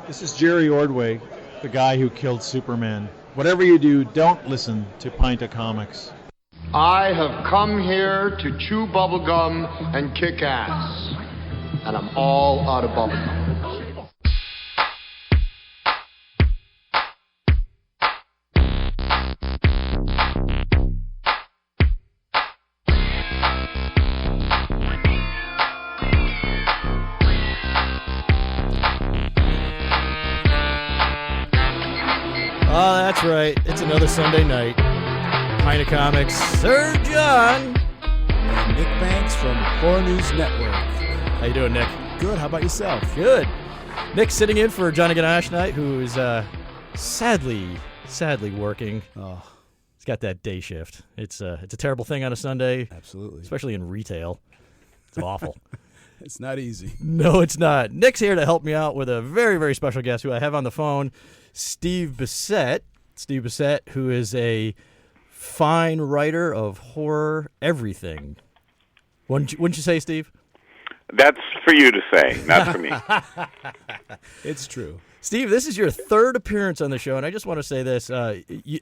This is Jerry Ordway, the guy who killed Superman. Whatever you do, don't listen to Pint of Comics. I have come here to chew bubblegum and kick ass. And I'm all out of bubblegum. Oh, that's right. It's another Sunday night. Pint of Comics. Sir John. And Nick Banks from Horror News Network. How you doing, Nick? Good. How about yourself? Good. Nick's sitting in for Johnny Ganache tonight, who is sadly working. Oh, He's got that day shift. It's a terrible thing on a Sunday. absolutely. Especially in retail. It's awful. It's not easy. No, it's not. Nick's here to help me out with a very, very special guest who I have on the phone, Steve Bissette. Steve Bissette, who is a fine writer of horror everything. Wouldn't you say, Steve? That's for you to say, not for me. It's true. Steve, this is your third appearance on the show, and I just want to say this.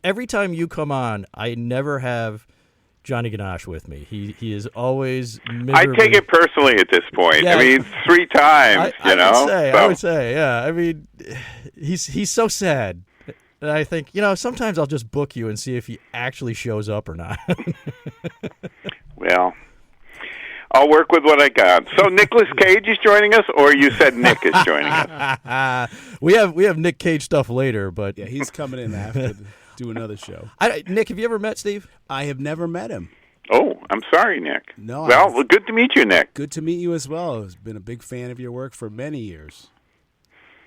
Every time you come on, I never have Johnny Ganache with me. He is always miserably... I take it personally at this point. Yeah. I mean, 3 times, I would say, yeah. I mean, he's so sad. And I think, sometimes I'll just book you and see if he actually shows up or not. Well, I'll work with what I got. So Nicolas Cage is joining us, or you said Nick is joining us? We have Nick Cage stuff later, but... Yeah, he's coming in after to do another show. Nick, have you ever met Steve? I have never met him. Oh, I'm sorry, Nick. No. Well, good to meet you, Nick. Good to meet you as well. I've been a big fan of your work for many years.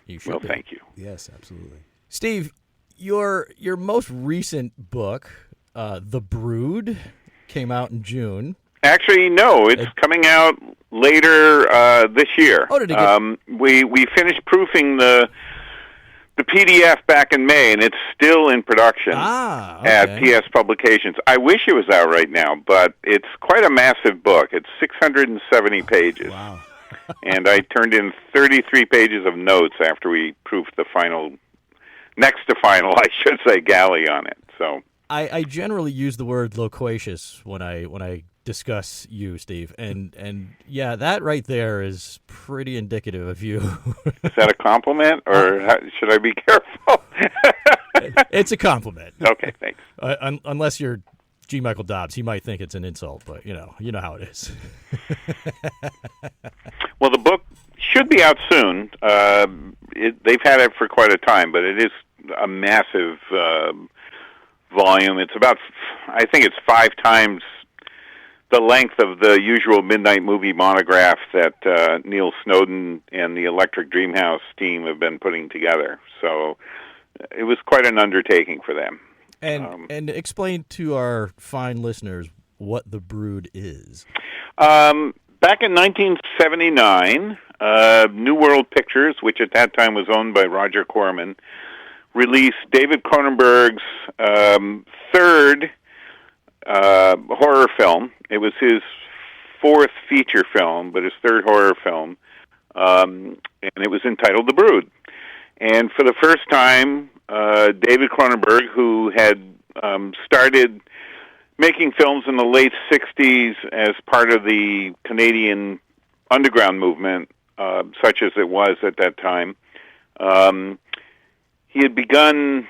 You should Well, be. thank you. Yes, absolutely. Steve, your most recent book, The Brood, came out in June. Actually, no, it's coming out later this year. Oh, did it get... We finished proofing the PDF back in May, and it's still in production at PS Publications. I wish it was out right now, but it's quite a massive book. It's 670 pages. Wow. And I turned in 33 pages of notes after we proofed the final, next to final, I should say, galley on it. So I generally use the word loquacious when I discuss you, Steve, and yeah, that right there is pretty indicative of you. Is that a compliment, or should I be careful? It's a compliment. Okay, thanks. Unless you're G. Michael Dobbs, he might think it's an insult, but you know how it is. Well, the book should be out soon. They've had it for quite a time, but it is a massive volume. It's about, I think it's 5 times the length of the usual midnight movie monograph that Neil Snowden and the Electric Dreamhouse team have been putting together. So it was quite an undertaking for them. And explain to our fine listeners what The Brood is. Back in 1979, New World Pictures, which at that time was owned by Roger Corman, released David Cronenberg's third horror film. It was his 4th feature film, but his 3rd horror film, and it was entitled The Brood. And for the first time, David Cronenberg, who had started making films in the late 60s as part of the Canadian underground movement, such as it was at that time, he had begun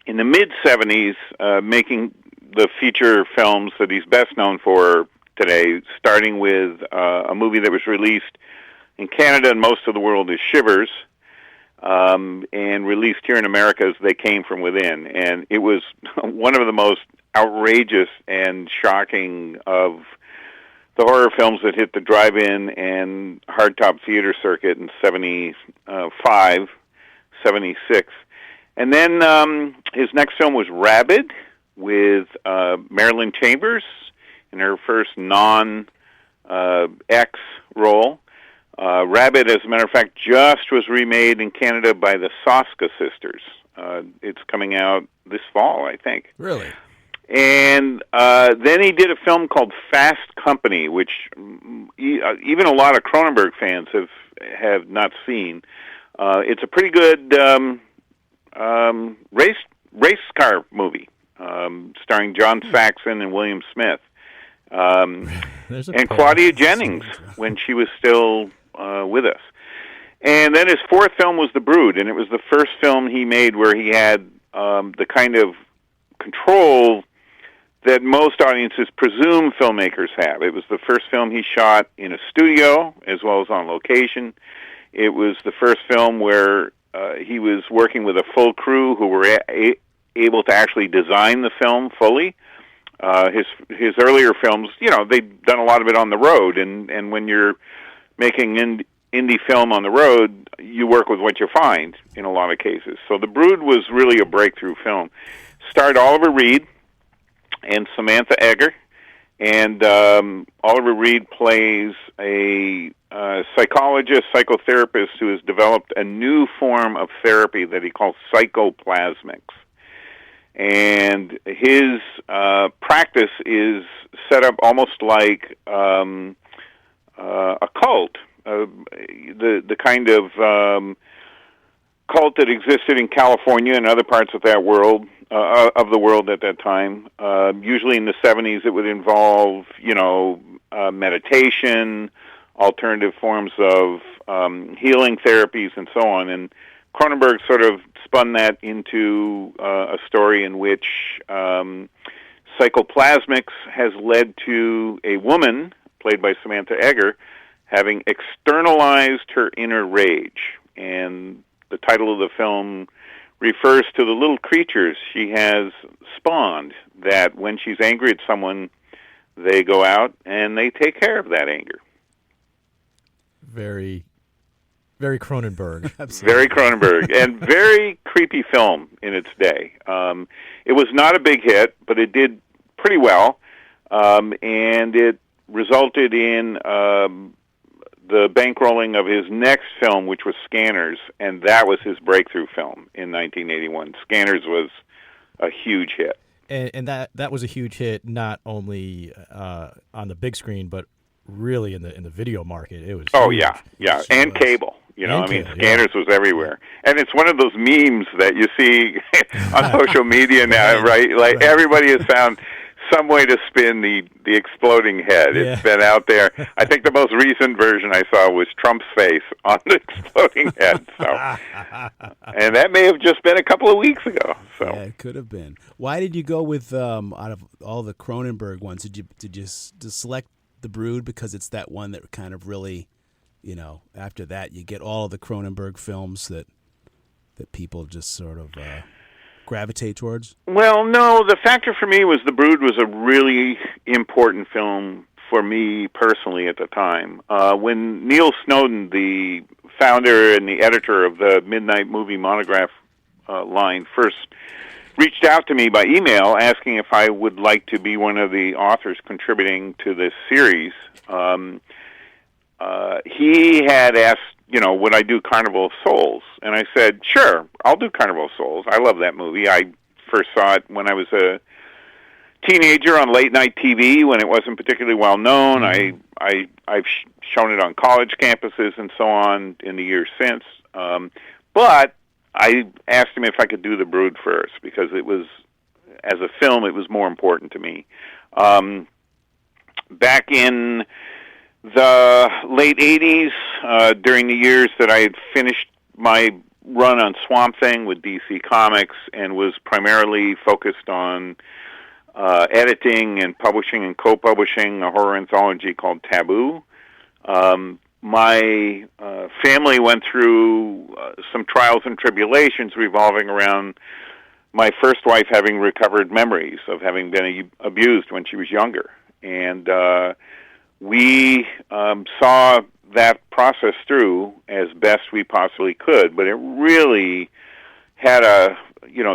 in the mid-70s making the feature films that he's best known for today, starting with a movie that was released in Canada and most of the world is Shivers, and released here in America as They Came From Within. And it was one of the most outrageous and shocking of the horror films that hit the drive-in and hardtop theater circuit in 75, 76. And then his next film was Rabid, with Marilyn Chambers in her first non-X role. Rabid, as a matter of fact, just was remade in Canada by the Soska sisters. It's coming out this fall, I think. Really? And then he did a film called Fast Company, which even a lot of Cronenberg fans have not seen. It's a pretty good race car movie, starring John Saxon and William Smith, and Claudia Jennings when she was still with us. And then his fourth film was The Brood, and it was the first film he made where he had the kind of control that most audiences presume filmmakers have. It was the first film he shot in a studio as well as on location. It was the first film where he was working with a full crew who were able to actually design the film fully. His earlier films, they'd done a lot of it on the road, and when you're making indie film on the road, you work with what you find in a lot of cases. So The Brood was really a breakthrough film. Starred Oliver Reed and Samantha Egger, and Oliver Reed plays a psychologist, psychotherapist who has developed a new form of therapy that he calls psychoplasmics. And his practice is set up almost like a cult, the kind of cult that existed in California and other parts of that world, of the world at that time. Usually in the 70s, it would involve, meditation, alternative forms of healing therapies, and so on. And Cronenberg sort of spun that into a story in which psychoplasmics has led to a woman, played by Samantha Egger, having externalized her inner rage. And the title of the film refers to the little creatures she has spawned that when she's angry at someone, they go out and they take care of that anger. Very, very Cronenberg. Very Cronenberg, and very creepy film in its day. It was not a big hit, but it did pretty well, and it resulted in the bankrolling of his next film, which was Scanners, and that was his breakthrough film in 1981. Scanners was a huge hit. And that was a huge hit, not only on the big screen, but really in the video market. It was huge. Yeah, and cable. Scanners was everywhere. And it's one of those memes that you see on social media now, right? Like everybody has found some way to spin the exploding head. Yeah. It's been out there. I think the most recent version I saw was Trump's face on the exploding head. So, and that may have just been a couple of weeks ago. So yeah, it could have been. Why did you go with out of all the Cronenberg ones? Did you select The Brood because it's that one that kind of really, after that you get all of the Cronenberg films that people just sort of gravitate towards? Well, no, the factor for me was The Brood was a really important film for me personally at the time. When Neil Snowden, the founder and the editor of the Midnight Movie Monograph line, first reached out to me by email asking if I would like to be one of the authors contributing to this series, he had asked, would I do Carnival of Souls? And I said, sure, I'll do Carnival of Souls. I love that movie. I first saw it when I was a teenager on late night TV when it wasn't particularly well known. I've shown it on college campuses and so on in the years since. But I asked him if I could do The Brood first because it was, as a film, it was more important to me. Back in the late 80s, during the years that I had finished my run on Swamp Thing with DC Comics and was primarily focused on editing and publishing and co-publishing a horror anthology called Taboo, my family went through some trials and tribulations revolving around my first wife having recovered memories of having been abused when she was younger. And we saw that process through as best we possibly could, but it really had a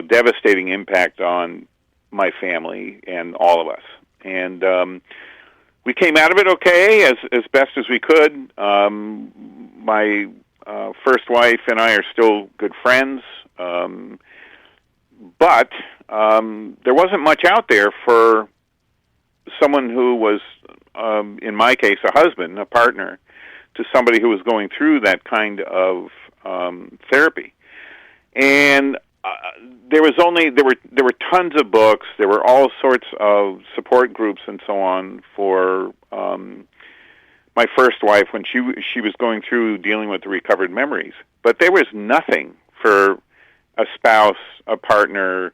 devastating impact on my family and all of us. And we came out of it okay, as best as we could. My first wife and I are still good friends, but there wasn't much out there for someone who was, in my case, a husband, a partner, to somebody who was going through that kind of therapy. And there were tons of books. There were all sorts of support groups and so on for my first wife when she was going through dealing with the recovered memories. But there was nothing for a spouse, a partner.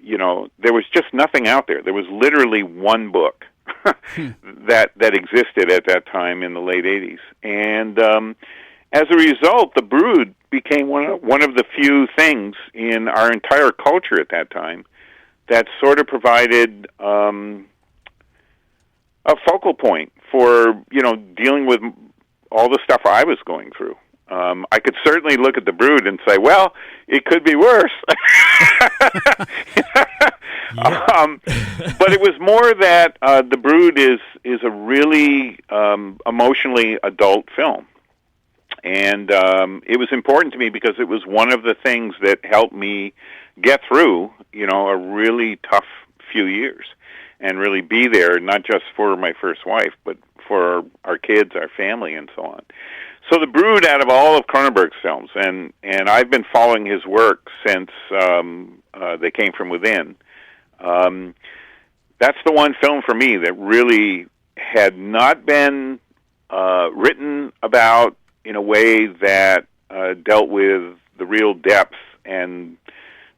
There was just nothing out there. There was literally one book that existed at that time in the late 80s. And as a result, The Brood became one of the few things in our entire culture at that time that sort of provided a focal point for, dealing with all the stuff I was going through. I could certainly look at The Brood and say, well, it could be worse. But it was more that The Brood is a really emotionally adult film. And it was important to me because it was one of the things that helped me get through, a really tough few years and really be there, not just for my first wife, but for our kids, our family, and so on. So The Brood, out of all of Cronenberg's films, and I've been following his work since They Came From Within, that's the one film for me that really had not been written about in a way that dealt with the real depth and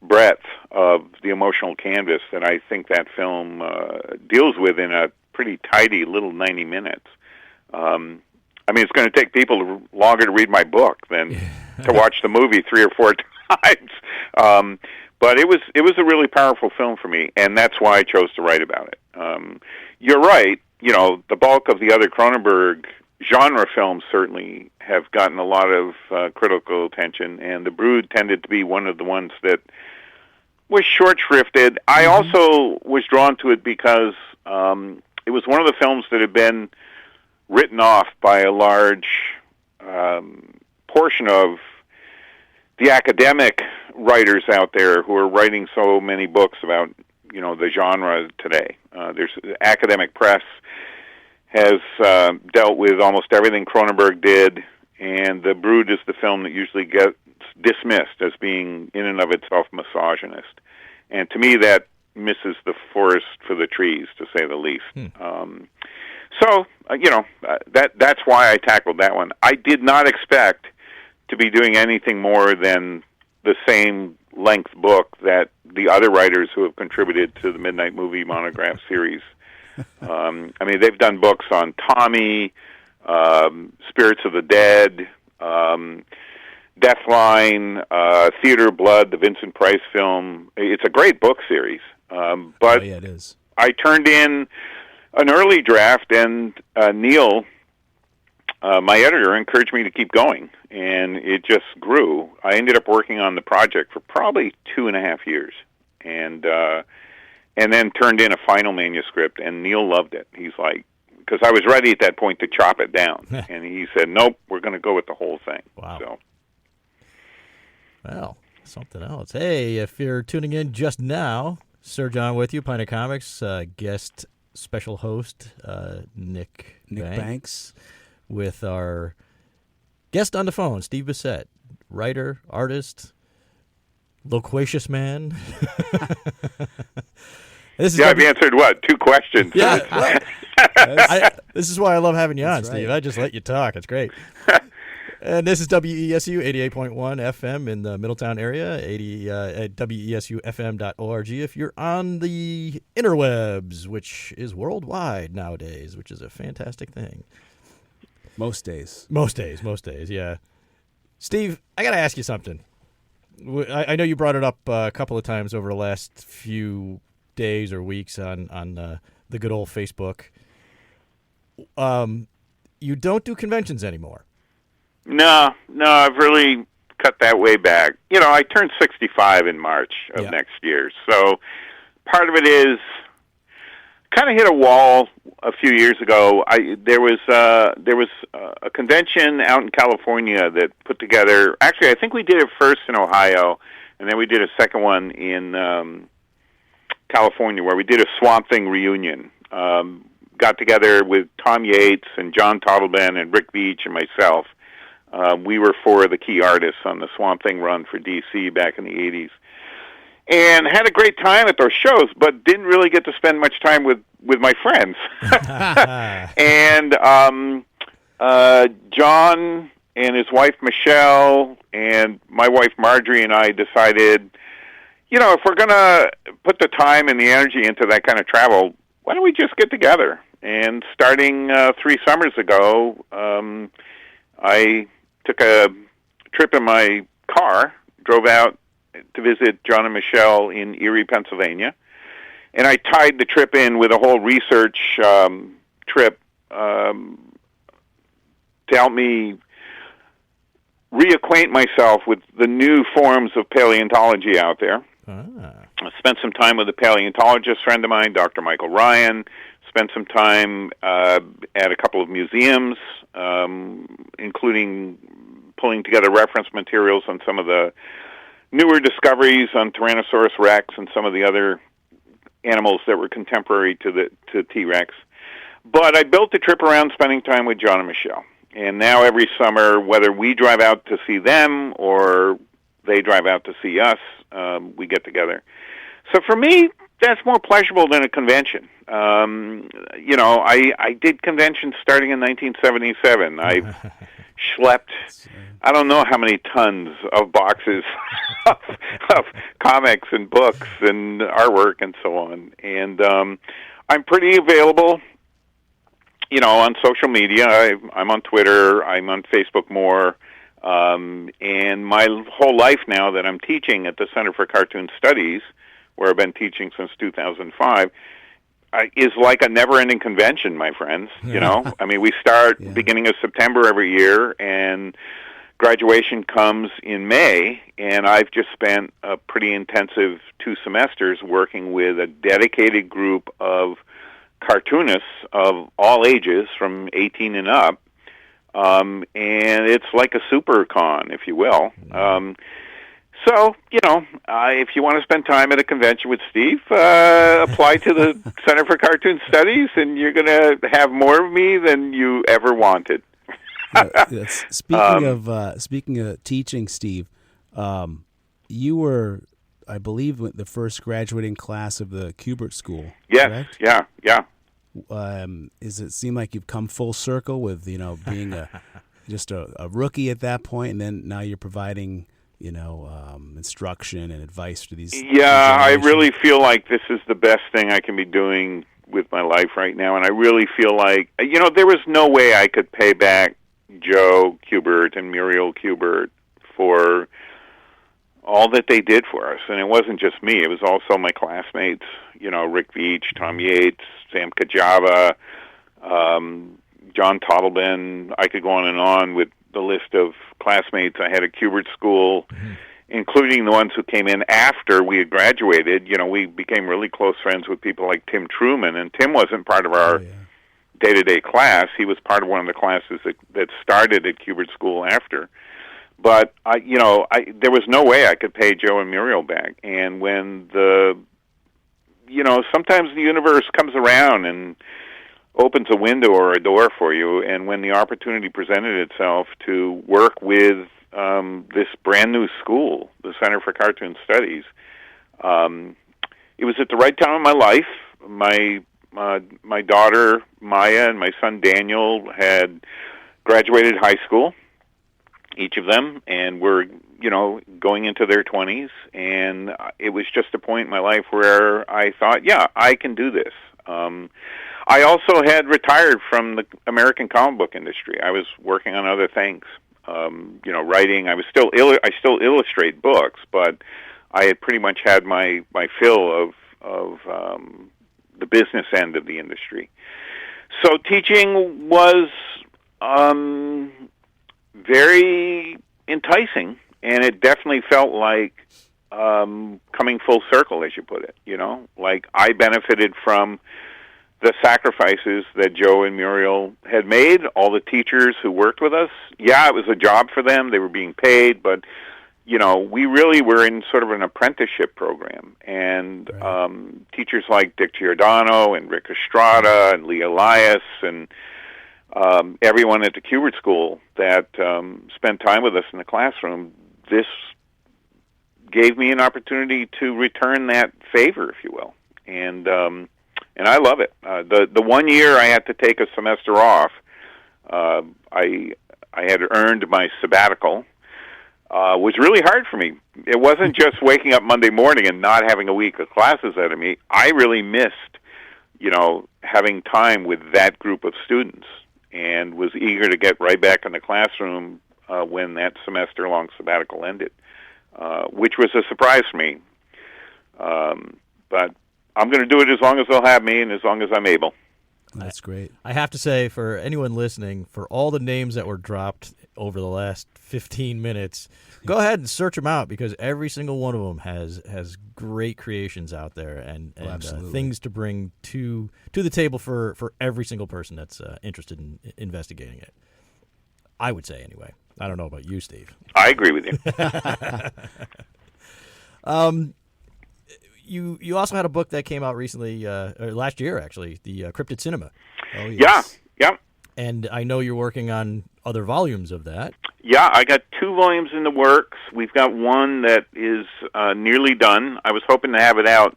breadth of the emotional canvas that I think that film deals with in a pretty tidy little 90 minutes. It's going to take people longer to read my book than to watch the movie 3 or 4 times. But it was a really powerful film for me, and that's why I chose to write about it. You're right. The bulk of the other Cronenberg genre films certainly have gotten a lot of critical attention, and The Brood tended to be one of the ones that was short-shrifted. I also was drawn to it because it was one of the films that had been written off by a large portion of the academic writers out there who are writing so many books about, the genre today. There's academic press has dealt with almost everything Cronenberg did, and The Brood is the film that usually gets dismissed as being in and of itself misogynist. And to me, that misses the forest for the trees, to say the least. That's why I tackled that one. I did not expect to be doing anything more than the same length book that the other writers who have contributed to the Midnight Movie Monograph series. They've done books on Tommy, Spirits of the Dead, Deathline, Theater of Blood, the Vincent Price film. It's a great book series. But it is. I turned in an early draft, and Neil, my editor, encouraged me to keep going, and it just grew. I ended up working on the project for probably 2.5 years, and then turned in a final manuscript, and Neil loved it. He's like, because I was ready at that point to chop it down, and he said, nope, we're going to go with the whole thing. Wow. So. Well, something else. Hey, if you're tuning in just now, Sir John with you, Pint of Comics, guest special host, Nick Banks, with our guest on the phone, Steve Bissette, writer, artist, loquacious man. I've answered, 2 questions? Yeah. This is why I love having you on, Steve. I just let you talk. It's great. And this is WESU 88.1 FM in the Middletown area, at WESUFM.org if you're on the interwebs, which is worldwide nowadays, which is a fantastic thing. Most days, yeah. Steve, I got to ask you something. I know you brought it up a couple of times over the last few days or weeks on the good old Facebook. You don't do conventions anymore. No, I've really cut that way back. I turned 65 in March of next year, so part of it is kind of hit a wall a few years ago. There was a convention out in California that put together. Actually, I think we did it first in Ohio, and then we did a second one in California where we did a Swamp Thing reunion. Got together with Tom Yates and John Toddleben and Rick Beach and myself. We were four of the key artists on the Swamp Thing run for DC back in the 80s. And had a great time at those shows, but didn't really get to spend much time with my friends. And John and his wife Michelle and my wife Marjorie and I decided, if we're going to put the time and the energy into that kind of travel, why don't we just get together? And starting 3 summers ago, I took a trip in my car, drove out to visit John and Michelle in Erie, Pennsylvania, and I tied the trip in with a whole research trip to help me reacquaint myself with the new forms of paleontology out there. I spent some time with a paleontologist friend of mine, Dr. Michael Ryan, spent some time at a couple of museums, including pulling together reference materials on some of the newer discoveries on Tyrannosaurus rex and some of the other animals that were contemporary to T-Rex. But I built the trip around spending time with John and Michelle. And now every summer, whether we drive out to see them or they drive out to see us, we get together. So for me, that's more pleasurable than a convention. I did conventions starting in 1977. I schlepped, I don't know how many tons of boxes of comics and books and artwork and so on. And I'm pretty available, on social media. I'm on Twitter. I'm on Facebook more. And my whole life now that I'm teaching at the Center for Cartoon Studies, where I've been teaching since 2005, is like a never-ending convention, my friends. I mean, we start beginning of September every year, and graduation comes in May, and I've just spent a pretty intensive 2 semesters working with a dedicated group of cartoonists of all ages, from 18 and up, and it's like a super con, if you will. So, if you want to spend time at a convention with Steve, apply to the Center for Cartoon Studies, and you're going to have more of me than you ever wanted. Speaking of teaching, Steve, you were, I believe, the first graduating class of the Kubert School. Yes, correct? yeah. Does it seem like you've come full circle with being just a rookie at that point, and then now you're providing instruction and advice to these? Yeah, I really feel like this is the best thing I can be doing with my life right now, and I really feel like there was no way I could pay back Joe Kubert and Muriel Kubert for all that they did for us. And it wasn't just me, it was also my classmates, Rick Veach, Tom Yates, Sam Kajava, John Toddleben. I could go on with the list of classmates I had at Kubert School, including the ones who came in after we had graduated. We became really close friends with people like Tim Truman, and Tim wasn't part of our day-to-day class. He was part of one of the classes that started at Kubert School after. But there was no way I could pay Joe and Muriel back. And when sometimes the universe comes around and opens a window or a door for you, and when the opportunity presented itself to work with this brand new school, the Center for Cartoon Studies, it was at the right time in my life. My daughter Maya and my son Daniel had graduated high school, each of them, and were going into their 20s, and it was just a point in my life where I thought, I can do this. I also had retired from the American comic book industry. I was working on other things, writing. I still illustrate books, but I had pretty much had my fill of the business end of the industry. So teaching was very enticing, and it definitely felt like coming full circle, as you put it. Like I benefited from the sacrifices that Joe and Muriel had made, all the teachers who worked with us. Yeah, it was a job for them. They were being paid, but, we really were in sort of an apprenticeship program. And teachers like Dick Giordano and Rick Estrada and Lee Elias and everyone at the Kubert School that spent time with us in the classroom, this gave me an opportunity to return that favor, if you will, and I love it. The 1 year I had to take a semester off, I had earned my sabbatical. Was really hard for me. It wasn't just waking up Monday morning and not having a week of classes out of me. I really missed, having time with that group of students, and was eager to get right back in the classroom when that semester-long sabbatical ended, which was a surprise for me. But I'm going to do it as long as they'll have me and as long as I'm able. That's great. I have to say, for anyone listening, for all the names that were dropped over the last 15 minutes, go ahead and search them out, because every single one of them has great creations out there and things to bring to the table for every single person that's interested in investigating it. I would say, anyway. I don't know about you, Steve. I agree with you. You also had a book that came out recently, or last year actually, the Cryptid Cinema. Oh, yes. Yeah. And I know you're working on other volumes of that. Yeah, I got 2 volumes in the works. We've got one that is nearly done. I was hoping to have it out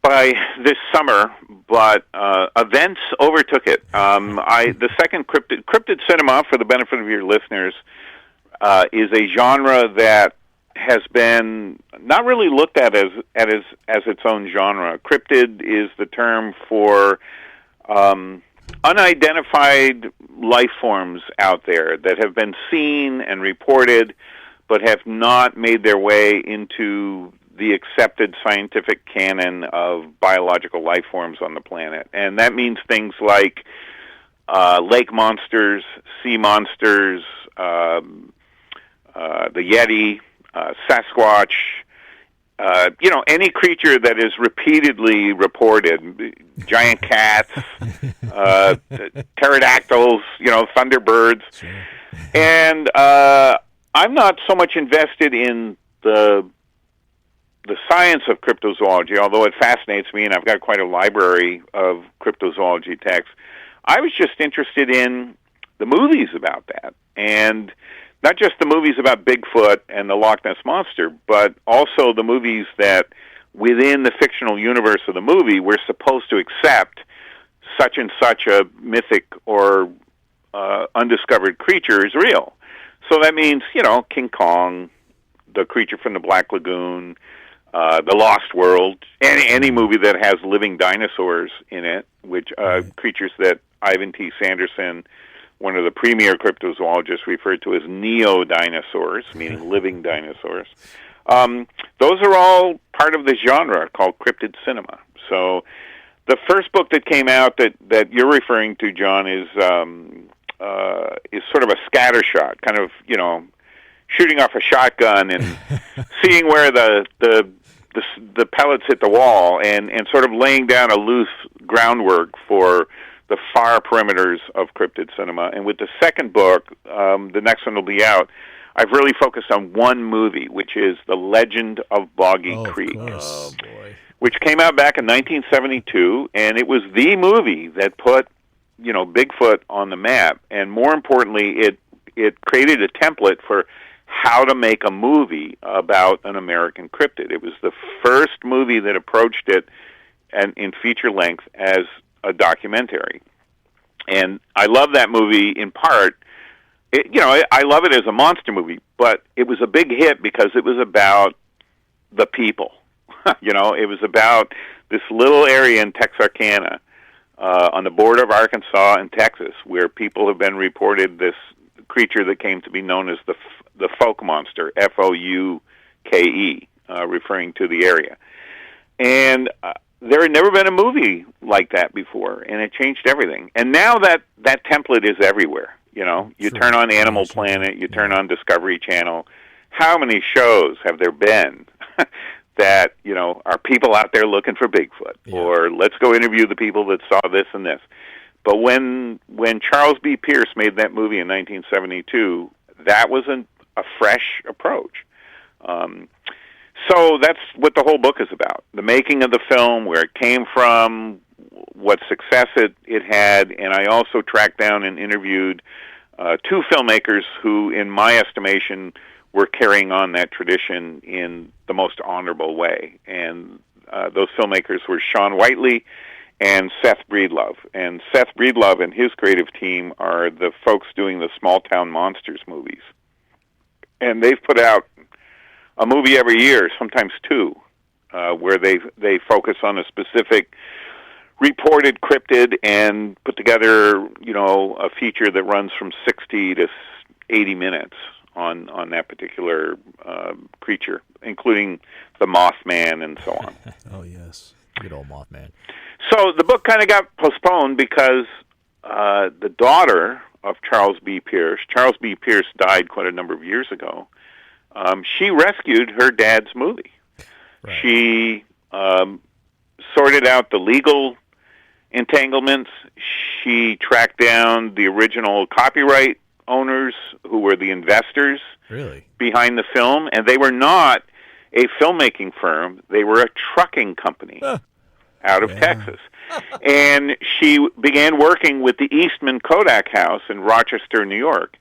by this summer, but events overtook it. The second Cryptid Cinema, for the benefit of your listeners, is a genre that has been not really looked at as its own genre. Cryptid is the term for unidentified life forms out there that have been seen and reported, but have not made their way into the accepted scientific canon of biological life forms on the planet. And that means things like lake monsters, sea monsters, the Yeti, Sasquatch, any creature that is repeatedly reported, giant cats, pterodactyls, thunderbirds. Sure. And I'm not so much invested in the science of cryptozoology, although it fascinates me, and I've got quite a library of cryptozoology texts. I was just interested in the movies about that, and not just the movies about Bigfoot and the Loch Ness Monster, but also the movies that, within the fictional universe of the movie, we're supposed to accept such and such a mythic or undiscovered creature is real. So that means, King Kong, the creature from the Black Lagoon, The Lost World, any movie that has living dinosaurs in it, which creatures that Ivan T. Sanderson, one of the premier cryptozoologists, referred to as neo-dinosaurs, meaning living dinosaurs. Those are all part of the genre called cryptid cinema. So the first book that came out that you're referring to, John, is sort of a scattershot, kind of, shooting off a shotgun and seeing where the pellets hit the wall and sort of laying down a loose groundwork for the far perimeters of cryptid cinema. And with the second book, the next one will be out, I've really focused on one movie, which is The Legend of Boggy Creek. Oh, boy. Which came out back in 1972, and it was the movie that put, Bigfoot on the map. And more importantly, it created a template for how to make a movie about an American cryptid. It was the first movie that approached it in feature length as a documentary. And I love that movie in part. I love it as a monster movie, but it was a big hit because it was about the people. It was about this little area in Texarkana on the border of Arkansas and Texas, where people have been reported this creature that came to be known as the folk monster, Fouke, referring to the area. And there had never been a movie like that before, and it changed everything. And now that template is everywhere. You turn on Animal Planet, you turn on Discovery Channel. How many shows have there been that, are people out there looking for Bigfoot? Yeah. Or let's go interview the people that saw this and this. But when Charles B. Pierce made that movie in 1972, that was a fresh approach. So that's what the whole book is about. The making of the film, where it came from, what success it had, and I also tracked down and interviewed two filmmakers who, in my estimation, were carrying on that tradition in the most honorable way. And those filmmakers were Sean Whiteley and Seth Breedlove. And Seth Breedlove and his creative team are the folks doing the Small Town Monsters movies. And they've put out a movie every year, sometimes two, where they focus on a specific reported cryptid and put together, a feature that runs from 60 to 80 minutes on that particular creature, including the Mothman and so on. Oh, yes. Good old Mothman. So the book kind of got postponed because the daughter of Charles B. Pierce died quite a number of years ago. She rescued her dad's movie. Right. She sorted out the legal entanglements. She tracked down the original copyright owners who were the investors behind the film, and they were not a filmmaking firm. They were a trucking company out of Texas. And she began working with the Eastman Kodak House in Rochester, New York,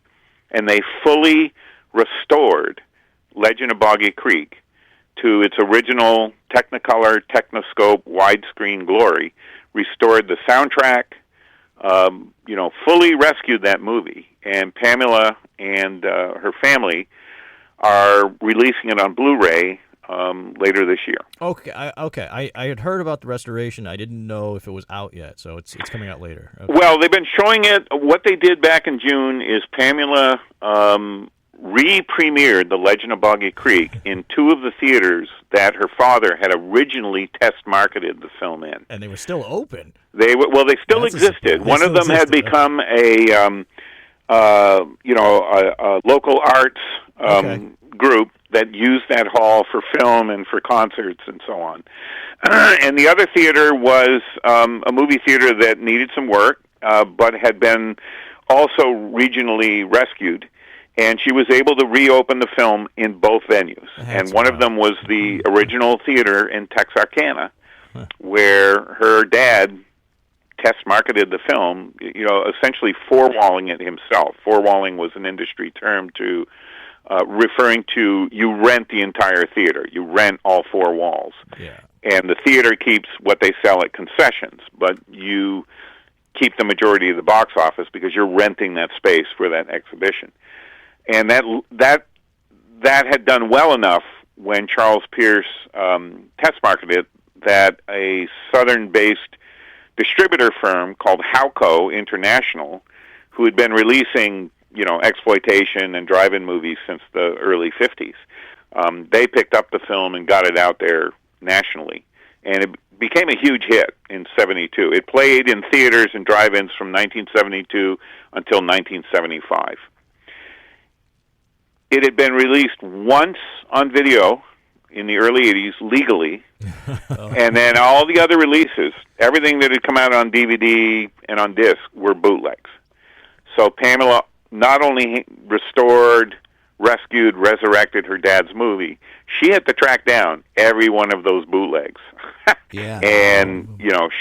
and they fully restored Legend of Boggy Creek to its original Technicolor, Technoscope, widescreen glory, restored the soundtrack, fully rescued that movie. And Pamela and her family are releasing it on Blu-ray later this year. Okay. I had heard about the restoration. I didn't know if it was out yet, so it's coming out later. Okay. Well, they've been showing it. What they did back in June is Pamela re-premiered The Legend of Boggy Creek in two of the theaters that her father had originally test-marketed the film in. And they were still open. They still existed. One of them had become a local arts group that used that hall for film and for concerts and so on. And the other theater was a movie theater that needed some work, but had been also regionally rescued. And she was able to reopen the film in both venues. And one of them was the original theater in Texarkana, where her dad test-marketed the film, essentially four-walling it himself. Four-walling was an industry term to referring to you rent the entire theater. You rent all four walls. Yeah. And the theater keeps what they sell at concessions, but you keep the majority of the box office because you're renting that space for that exhibition. And that had done well enough when Charles Pierce test-marketed it that a southern-based distributor firm called Howco International, who had been releasing, exploitation and drive-in movies since the early 50s, they picked up the film and got it out there nationally. And it became a huge hit in 72. It played in theaters and drive-ins from 1972 until 1975. It had been released once on video in the early 80s, legally, and then all the other releases, everything that had come out on DVD and on disc, were bootlegs. So Pamela not only restored, rescued, resurrected her dad's movie, she had to track down every one of those bootlegs and,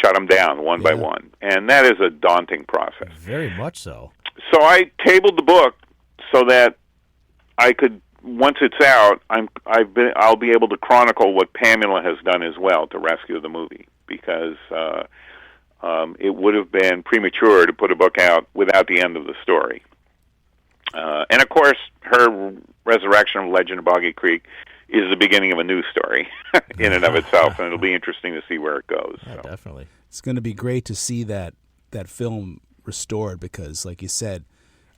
shut them down one by one. And that is a daunting process. Very much so. So I tabled the book so that I could, once it's out, I'll be able to chronicle what Pamela has done as well to rescue the movie, because it would have been premature to put a book out without the end of the story. And of course, her resurrection of Legend of Boggy Creek is the beginning of a new story in and of itself, and it'll be interesting to see where it goes. Yeah, definitely. It's going to be great to see that film restored because, like you said,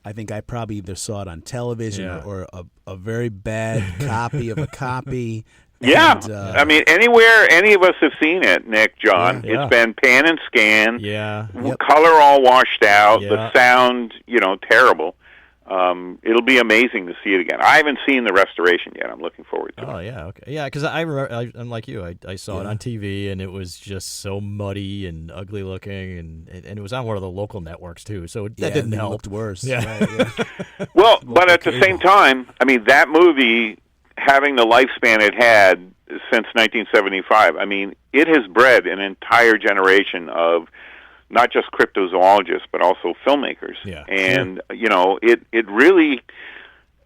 I think I probably either saw it on television or a very bad copy of a copy. Yeah. I mean, anywhere any of us have seen it, Nick, John, it's been pan and scan, color all washed out, the sound, terrible. It'll be amazing to see it again. I haven't seen the restoration yet. I'm looking forward to it. Oh, yeah, okay. Yeah, because I'm like you. I saw it on TV, and it was just so muddy and ugly looking, and it was on one of the local networks, too, so that didn't help. It looked worse. Yeah. Well, but at the same time, I mean, that movie, having the lifespan it had, since 1975. I mean, it has bred an entire generation of not just cryptozoologists, but also filmmakers. Yeah. And, you know, it really,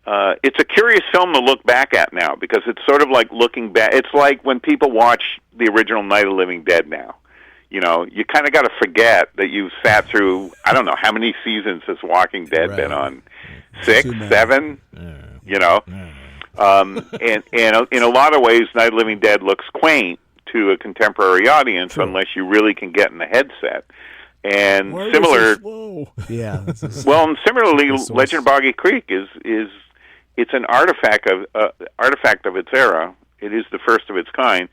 it's a curious film to look back at now, because it's sort of like looking back. It's like when people watch the original Night of the Living Dead now. You know, you kind of got to forget that you've sat through, I don't know, how many seasons has Walking Dead been on? 6, 7? You know? And in a lot of ways, Night of the Living Dead looks quaint to a contemporary audience, unless you really can get in the headset. And similar, Yeah. well, and similarly, Legend of Boggy Creek is it's an artifact of its era. It is the first of its kind.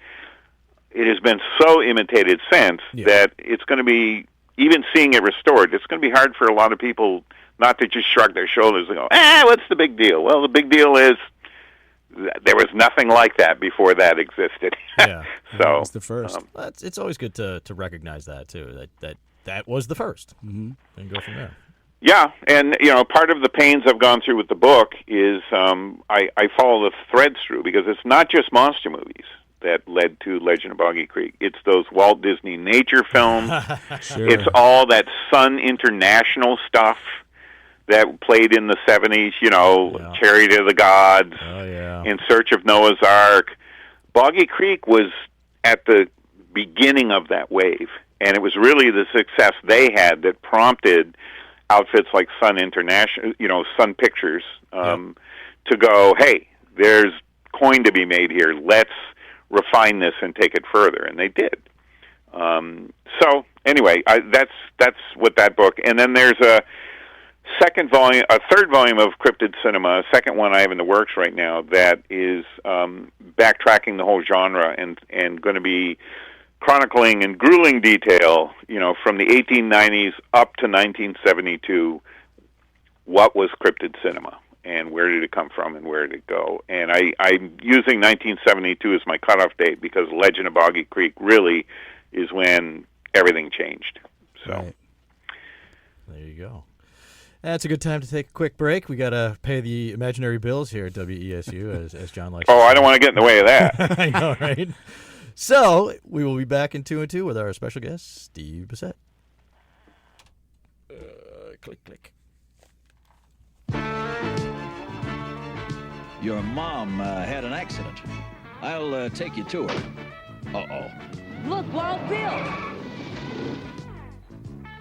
It has been so imitated since that it's going to be, even seeing it restored, it's going to be hard for a lot of people not to just shrug their shoulders and go, what's the big deal? Well, the big deal is there was nothing like that before that existed. Yeah. So it's the first. It's always good to recognize that, too, that was the first, and go from there. Yeah, and, you know, part of the pains I've gone through with the book is I follow the threads through, because it's not just monster movies that led to Legend of Boggy Creek. It's those Walt Disney nature films. Sure. It's all that Sun International stuff that played in the 70s, you know, Chariot of the Gods, In Search of Noah's Ark. Boggy Creek was at the beginning of that wave, and it was really the success they had that prompted outfits like Sun International, you know, Sun Pictures, to go, hey, there's coin to be made here. Let's refine this and take it further, and they did. So anyway, that's what that book. And then there's a third volume of Cryptid Cinema, a second one I have in the works right now, that is backtracking the whole genre and going to be chronicling in grueling detail, you know, from the 1890s up to 1972, what was Cryptid Cinema and where did it come from and where did it go. And I'm using 1972 as my cutoff date, because Legend of Boggy Creek really is when everything changed. So Right. There you go. That's a good time to take a quick break. We got to pay the imaginary bills here at WESU, as John likes to say. I don't want to get in the way of that. I know, right? So, we will be back in 2 and 2 with our special guest, Steve Bissette. Click, click. Your mom had an accident. I'll take you to her. Uh-oh. Look, Wild Bill.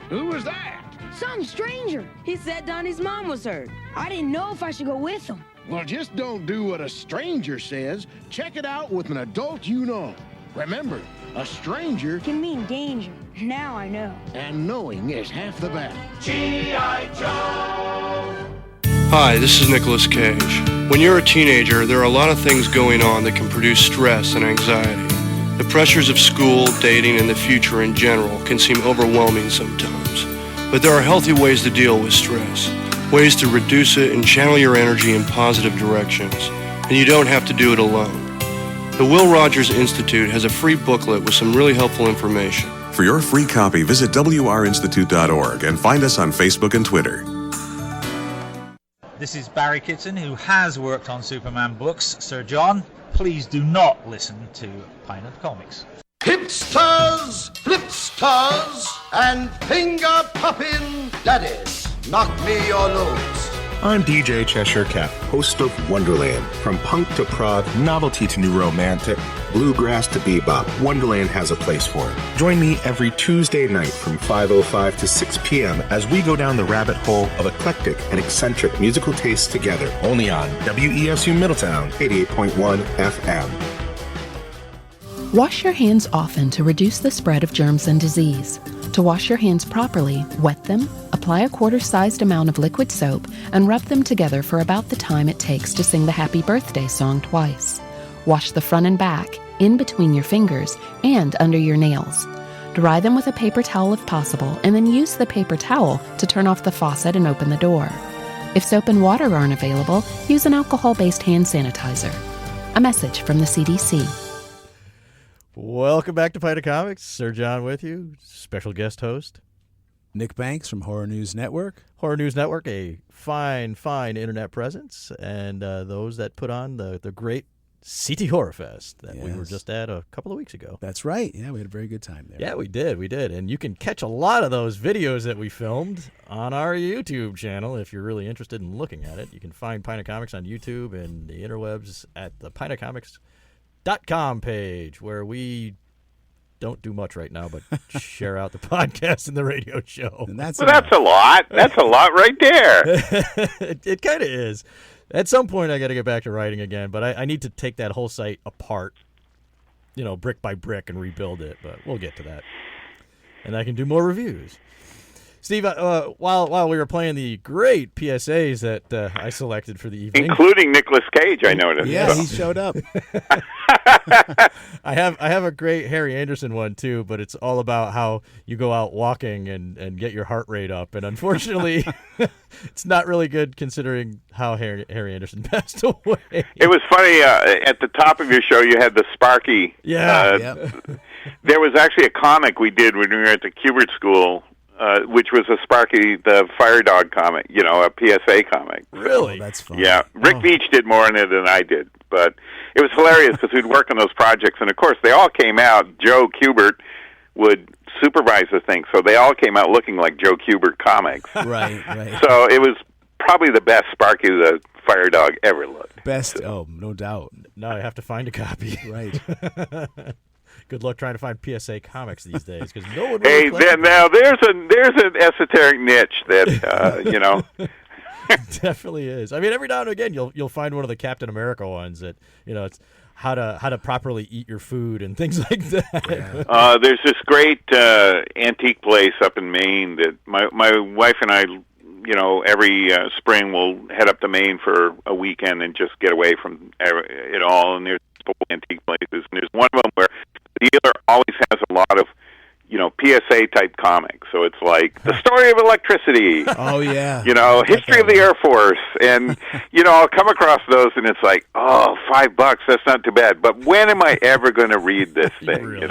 Who was that? Some stranger. He said Donnie's mom was hurt. I didn't know if I should go with him. Well, just don't do what a stranger says. Check it out with an adult you know. Remember, a stranger Can mean danger. Now I know. and knowing is half the battle. Hi, this is Nicolas Cage. When you're a teenager, there are a lot of things going on that can produce stress and anxiety. The pressures of school, dating, and the future in general can seem overwhelming sometimes. But there are healthy ways to deal with stress, ways to reduce it and channel your energy in positive directions. And you don't have to do it alone. The Will Rogers Institute has a free booklet with some really helpful information. For your free copy, visit wrinstitute.org and find us on Facebook and Twitter. This is Barry Kitson, who has worked on Superman books. Sir John, please do not listen to Pine and Comics. Hipsters, flipsters, and finger-popping daddies. Knock me your loads. I'm DJ Cheshire Cat, host of Wonderland. From punk to prog, novelty to new romantic, bluegrass to bebop, Wonderland has a place for it. Join me every Tuesday night from 5:05 to 6 p.m. as we go down the rabbit hole of eclectic and eccentric musical tastes together, only on WESU Middletown 88.1 FM. Wash your hands often to reduce the spread of germs and disease. To wash your hands properly, wet them, apply a quarter-sized amount of liquid soap, and rub them together for about the time it takes to sing the Happy Birthday song twice. Wash the front and back, in between your fingers, and under your nails. Dry them with a paper towel if possible, and then use the paper towel to turn off the faucet and open the door. If soap and water aren't available, use an alcohol-based hand sanitizer. A message from the CDC. Welcome back to Pint of Comics. Sir John with you, special guest host. Nick Banks from Horror News Network. Horror News Network, a fine internet presence, and those that put on the great CT Horror Fest that we were Yes. just at a couple of weeks ago. That's right. Yeah, we had a very good time there. Yeah, we did. And you can catch a lot of those videos that we filmed on our YouTube channel if you're really interested in looking at it. You can find Pint of Comics on YouTube and the interwebs at the pintofcomics.com page, where we don't do much right now but share out the podcast and the radio show. And that's a lot. That's a lot right there. It kind of is. At some point, I got to get back to writing again, but I need to take that whole site apart, brick by brick, and rebuild it. But we'll get to that, and I can do more reviews. Steve, while we were playing the great PSAs that I selected for the evening, including Nicolas Cage, I noticed. Yeah, he showed up. I have a great Harry Anderson one too, but it's all about how you go out walking and get your heart rate up, and unfortunately, it's not really good considering how Harry Anderson passed away. It was funny. At the top of your show, you had the Sparky. Yeah. There was actually a comic we did when we were at the Kubert School. Which was a Sparky the Fire Dog comic, a PSA comic. Really? Oh, that's fun. Yeah. Rick Beach did more in it than I did, but it was hilarious because we'd work on those projects, and of course they all came out. Joe Kubert would supervise the thing, so they all came out looking like Joe Kubert comics. Right. So it was probably the best Sparky the Fire Dog ever looked. Best, no doubt. Now I have to find a copy. Right. Good luck trying to find PSA comics these days, because no one. Hey, now there's an esoteric niche that Definitely is. I mean, every now and again you'll find one of the Captain America ones that it's how to properly eat your food and things like that. Yeah. There's this great antique place up in Maine that my wife and I, every spring we'll head up to Maine for a weekend and just get away from it all. And there's antique places, and there's one of them where the dealer always has a lot of, PSA type comics. So it's like the story of electricity. Oh yeah. History of the Air Force, and I'll come across those, and it's like, oh, $5, that's not too bad. But when am I ever going to read this thing? Really?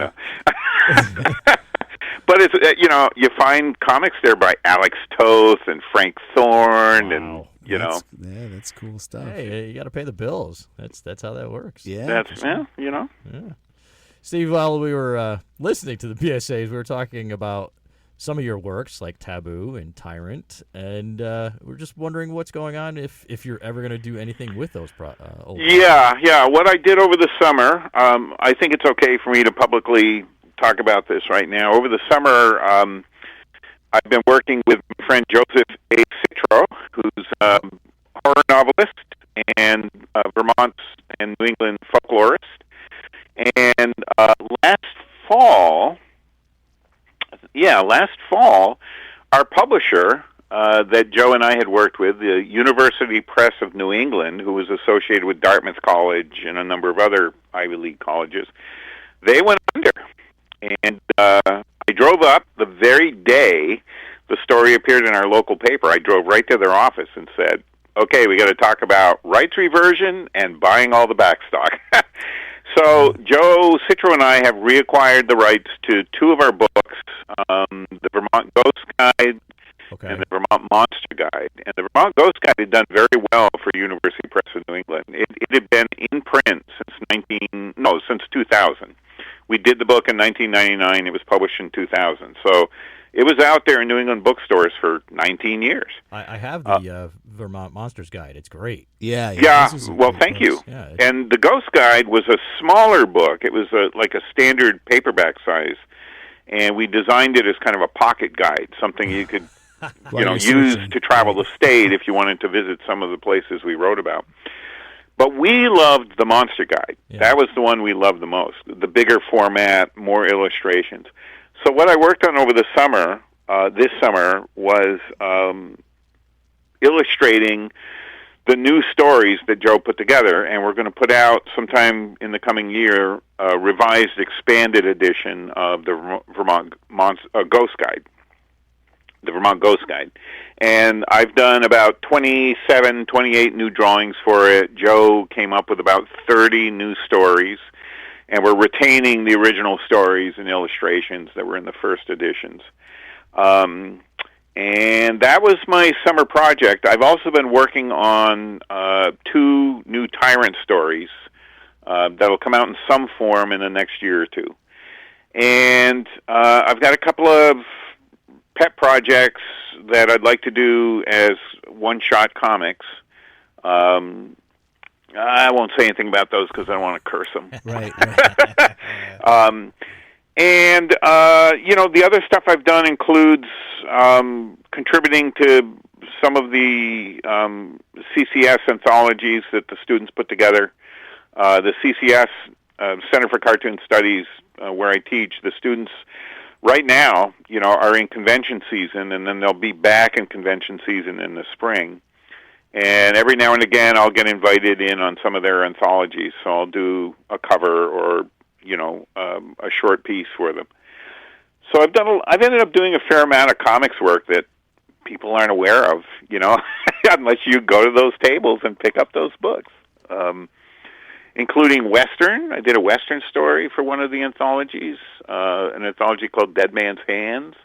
But it's you find comics there by Alex Toth and Frank Thorne, and that's cool stuff. Hey, you got to pay the bills. That's how that works. Yeah. Yeah. Steve, while we were listening to the PSAs, we were talking about some of your works like Taboo and Tyrant, and we're just wondering what's going on if you're ever going to do anything with those old. Yeah. What I did over the summer, I think it's okay for me to publicly talk about this right now. Over the summer, I've been working with my friend Joseph A. Citro, who's a horror novelist and Vermont and New England folklorist. And last fall, our publisher that Joe and I had worked with, the University Press of New England, who was associated with Dartmouth College and a number of other Ivy League colleges, they went under. And I drove up the very day the story appeared in our local paper. I drove right to their office and said, okay, we got to talk about rights reversion and buying all the backstock. So Joe Citro and I have reacquired the rights to two of our books, the Vermont Ghost Guide and the Vermont Monster Guide. And the Vermont Ghost Guide had done very well for University Press of New England. It had been in print since 2000. We did the book in 1999. It was published in 2000. So it was out there in New England bookstores for 19 years. I have the Vermont Monsters Guide. It's great. Yeah. Well, thank you. Yeah, and the Ghost Guide was a smaller book. It was like a standard paperback size, and we designed it as kind of a pocket guide, something you could use to travel the state if you wanted to visit some of the places we wrote about. But we loved the Monster Guide. Yeah. That was the one we loved the most. The bigger format, more illustrations. So what I worked on over the summer, this summer, was illustrating the new stories that Joe put together, and we're going to put out sometime in the coming year a revised, expanded edition of the Vermont Ghost Guide, the Vermont Ghost Guide. And I've done about 27, 28 new drawings for it. Joe came up with about 30 new stories, and we're retaining the original stories and illustrations that were in the first editions. And that was my summer project. I've also been working on two new Tyrant stories that'll come out in some form in the next year or two. And I've got a couple of pet projects that I'd like to do as one-shot comics. I won't say anything about those because I don't want to curse them. Right. And, the other stuff I've done includes contributing to some of the CCS anthologies that the students put together. The CCS, Center for Cartoon Studies, where I teach, the students right now, are in convention season, and then they'll be back in convention season in the spring. And every now and again, I'll get invited in on some of their anthologies, so I'll do a cover or a short piece for them. So I've ended up doing a fair amount of comics work that people aren't aware of, unless you go to those tables and pick up those books, including Western. I did a Western story for one of the anthologies, an anthology called Dead Man's Hands.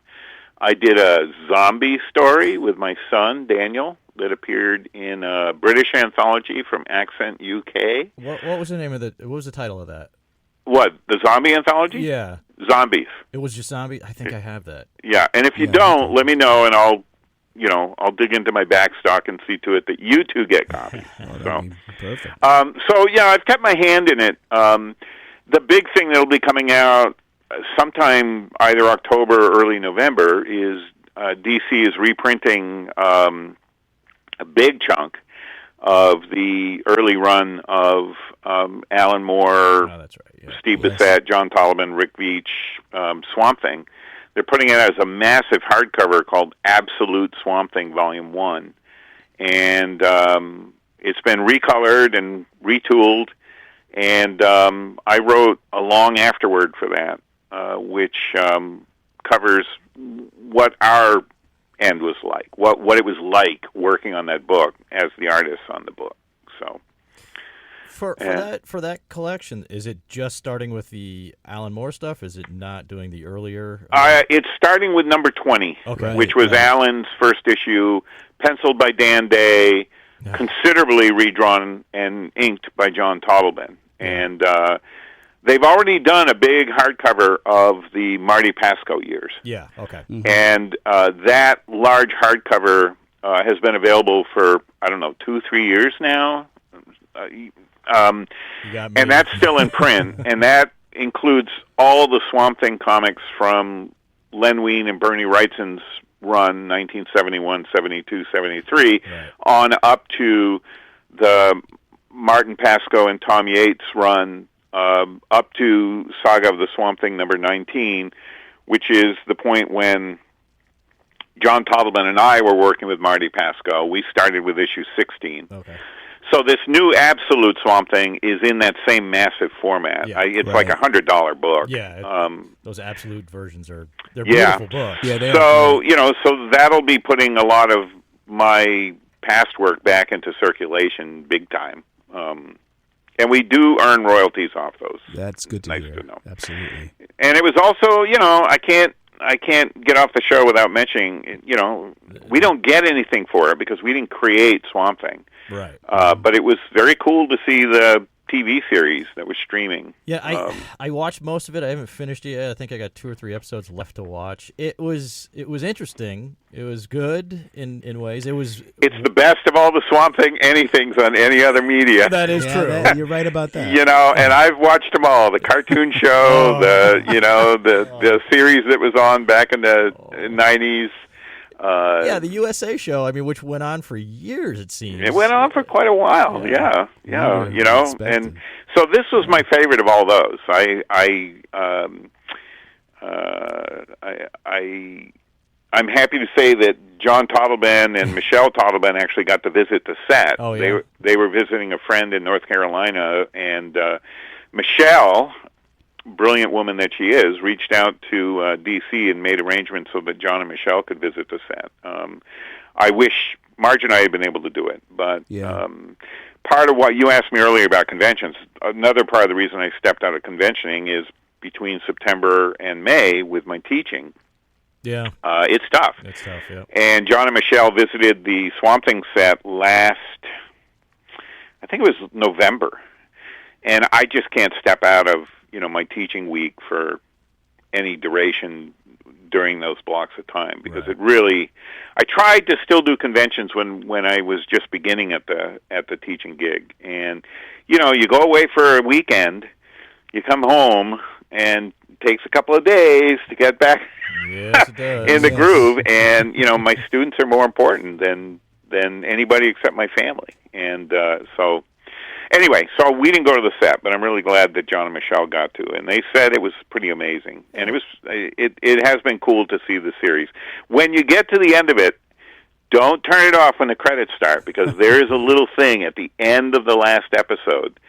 I did a zombie story with my son, Daniel, that appeared in a British anthology from Accent UK. What was the name of what was the title of that? What, the zombie anthology? Yeah. Zombies. It was just zombie? I think I have that. Yeah, and if you don't, let me know, and I'll dig into my back stock and see to it that you two get copies. Perfect. I've kept my hand in it. The big thing that'll be coming out sometime either October or early November is DC is reprinting a big chunk of the early run of Alan Moore, Steve Bissette, John Tollivan, Rick Veitch, Swamp Thing. They're putting it as a massive hardcover called Absolute Swamp Thing Volume 1. And it's been recolored and retooled, and I wrote a long afterword for that, which covers what our end was like, what it was like working on that book as the artist on the book. So for that collection, is it just starting with the Alan Moore stuff? Is it not doing the earlier? It's starting with number 20, which was Alan's first issue, penciled by Dan Day, considerably redrawn and inked by John Tollivan. And they've already done a big hardcover of the Marty Pasco years. Yeah, okay. Mm-hmm. And that large hardcover has been available for, 2-3 years now. And that's still in print, and that includes all the Swamp Thing comics from Len Wein and Bernie Wrightson's run, 1971, 72, 73, on up to the Martin Pasco and Tom Yates run, up to Saga of the Swamp Thing number 19, which is the point when John Tollivan and I were working with Marty Pasco. We started with issue 16. Okay. So this new Absolute Swamp Thing is in that same massive format. It's like $100 book. Yeah, those Absolute versions they're beautiful books. Yeah, so so that'll be putting a lot of my past work back into circulation big time. And we do earn royalties off those. That's good to hear. To know. Absolutely. And it was also, I can't get off the show without mentioning, we don't get anything for it because we didn't create Swamp Thing. Right. But it was very cool to see the TV series that was streaming. Yeah, I watched most of it. I haven't finished it yet. I think I got 2 or 3 episodes left to watch. It was interesting. It was good in ways. It's the best of all the Swamp Thing anythings on any other media. That is true. You're right about that. And I've watched them all. The cartoon show, the series that was on back in the 90s. The USA show, which went on for years, it seems. It went on for quite a while, and so this was my favorite of all those. I'm happy to say that John Tollivan and Michelle Tollivan actually got to visit the set. Oh, yeah. They were visiting a friend in North Carolina, and Michelle, brilliant woman that she is, reached out to D.C. and made arrangements so that John and Michelle could visit the set. I wish Marge and I had been able to do it, but part of what you asked me earlier about conventions, another part of the reason I stepped out of conventioning is between September and May with my teaching. Yeah. It's tough. It's tough, yeah. And John and Michelle visited the Swamp Thing set last, I think it was November. And I just can't step out of, my teaching week for any duration during those blocks of time, because it really, I tried to still do conventions when I was just beginning at the teaching gig. And, you go away for a weekend, you come home, and it takes a couple of days to get back yes, it does. in the groove. And, my students are more important than anybody except my family. And so anyway, so we didn't go to the set, but I'm really glad that John and Michelle got to, and they said it was pretty amazing. And it has been cool to see the series. When you get to the end of it, don't turn it off when the credits start, because there is a little thing at the end of the last episode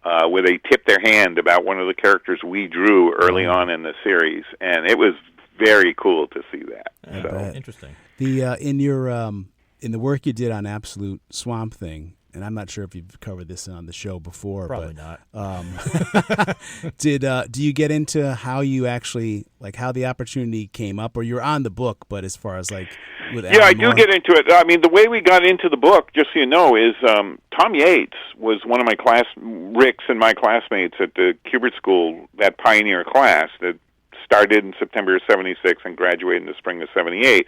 where they tip their hand about one of the characters we drew early on in the series, and it was very cool to see that. So interesting. The in the work you did on Absolute Swamp Thing, and I'm not sure if you've covered this on the show before. Probably but, not. Do you get into how you actually, how the opportunity came up, or you're on the book, but as far as with Yeah, I do get into it. I mean, the way we got into the book, just so you know, is Tom Yates was one of my Rick's and my classmates at the Kubert School, that pioneer class that started in September of 76 and graduated in the spring of 78.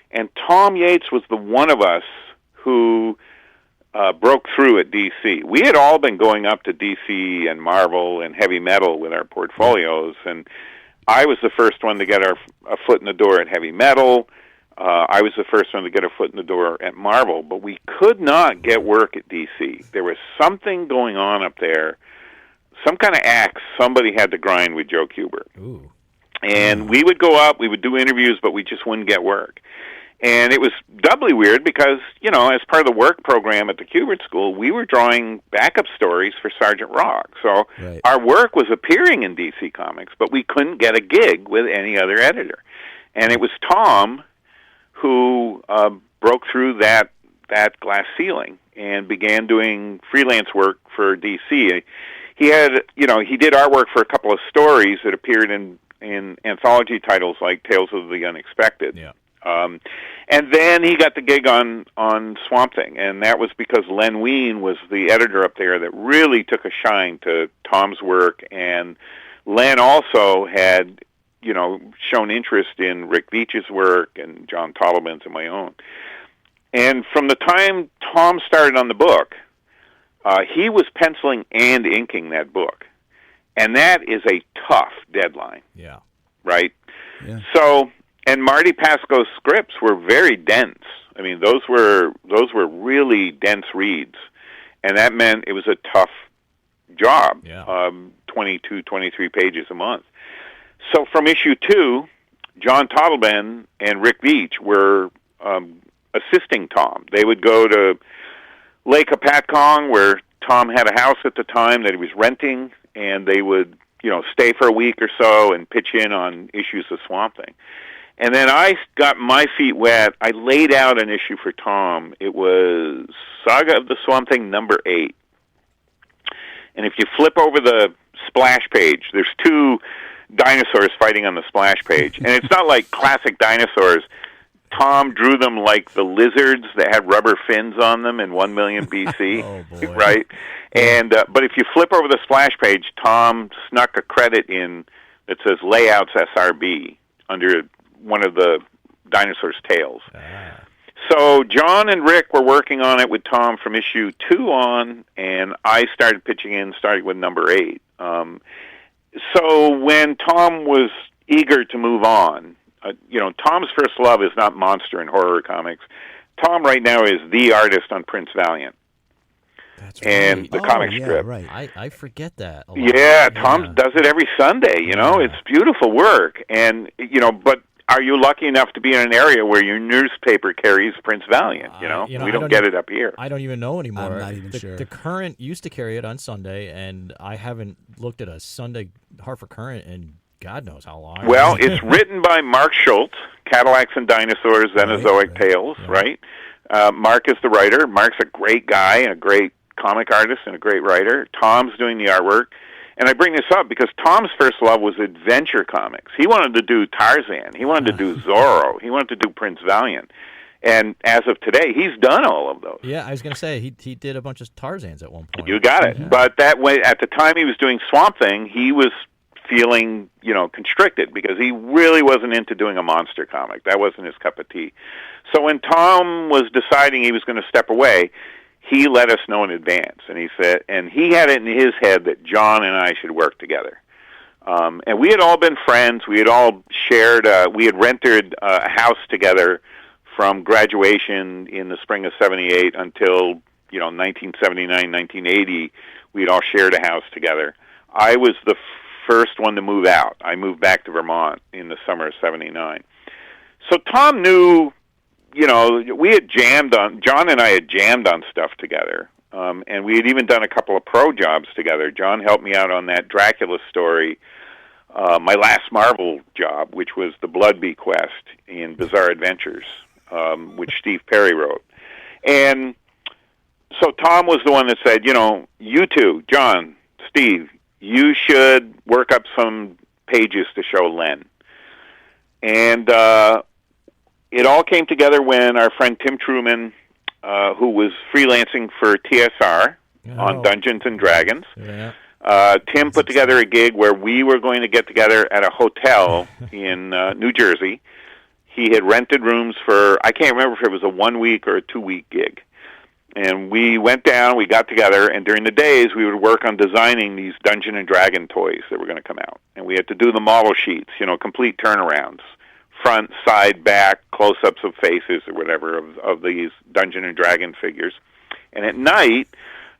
And Tom Yates was the one of us who broke through at DC. We had all been going up to DC and Marvel and heavy metal with our portfolios, and I was the first one to get a foot in the door at heavy metal. I was the first one to get a foot in the door at Marvel, but we could not get work at DC. There was something going on up there, some kind of axe somebody had to grind with Joe Kubert. Ooh. And we would go up, we would do interviews, but we just wouldn't get work. And it was doubly weird because, as part of the work program at the Kubert School, we were drawing backup stories for Sergeant Rock. So our work was appearing in DC Comics, but we couldn't get a gig with any other editor. And it was Tom who broke through that glass ceiling and began doing freelance work for DC. He had, he did artwork for a couple of stories that appeared in anthology titles like Tales of the Unexpected. Yeah. And then he got the gig on Swamp Thing, and that was because Len Wein was the editor up there that really took a shine to Tom's work, and Len also had, shown interest in Rick Veitch's work and John Totlebin's and my own. And from the time Tom started on the book, he was penciling and inking that book, and that is a tough deadline. Yeah. Right? Yeah. So... And Marty Pasco's scripts were very dense. I mean, those were really dense reads, and that meant it was a tough job. Yeah. 22, 23 pages a month. So from issue 2, John Totleben and Rick Veitch were assisting Tom. They would go to Lake Apatcong, where Tom had a house at the time that he was renting, and they would, stay for a week or so and pitch in on issues of Swamp Thing. And then I got my feet wet. I laid out an issue for Tom. It was Saga of the Swamp Thing number 8. And if you flip over the splash page, there's 2 dinosaurs fighting on the splash page. And it's not like classic dinosaurs. Tom drew them like the lizards that had rubber fins on them in 1 million BC. Oh, boy. Right? And but if you flip over the splash page, Tom snuck a credit in that says Layouts SRB under one of the dinosaurs' tails. So John and Rick were working on it with Tom from issue 2 on, and I started pitching in, starting with number 8. So when Tom was eager to move on, Tom's first love is not monster and horror comics. Tom right now is the artist on Prince Valiant. That's and right. the comic strip. Right. I forget that a lot. Yeah, Tom does it every Sunday, It's beautiful work. And, but are you lucky enough to be in an area where your newspaper carries Prince Valiant, We don't get it up here. I don't even know anymore. I'm not even sure. The Current used to carry it on Sunday, and I haven't looked at a Sunday Hartford Current in God knows how long. Well, it's written by Mark Schultz, Cadillacs and Dinosaurs, Xenozoic Tales, right? Mark is the writer. Mark's a great guy and a great comic artist and a great writer. Tom's doing the artwork. And I bring this up because Tom's first love was adventure comics. He wanted to do Tarzan. He wanted to do Zorro. He wanted to do Prince Valiant. And as of today, he's done all of those. Yeah, I was going to say, he did a bunch of Tarzans at one point. You got it. Yeah. But that way, at the time he was doing Swamp Thing, he was feeling, constricted because he really wasn't into doing a monster comic. That wasn't his cup of tea. So when Tom was deciding he was going to step away, he let us know in advance, and he said, and he had it in his head that John and I should work together. And we had all been friends. We had all shared. We had rented a house together from graduation in the spring of '78 until 1979, 1980. We had all shared a house together. I was the first one to move out. I moved back to Vermont in the summer of '79. So Tom knew. We had John and I had jammed on stuff together, and we had even done a couple of pro jobs together. John helped me out on that Dracula story, my last Marvel job, which was the Blood Bequest in Bizarre Adventures, which Steve Perry wrote. And so Tom was the one that said, you two, John, Steve, you should work up some pages to show Len. And it all came together when our friend Tim Truman, who was freelancing for TSR on Dungeons and Dragons, Tim put together a gig where we were going to get together at a hotel in New Jersey. He had rented rooms for, I can't remember if it was a 1 week or a 2 week gig. And we went down, we got together, and during the days we would work on designing these Dungeon and Dragon toys that were going to come out. And we had to do the model sheets, complete turnarounds. Front, side, back, close-ups of faces or whatever of these Dungeon and Dragon figures. And at night,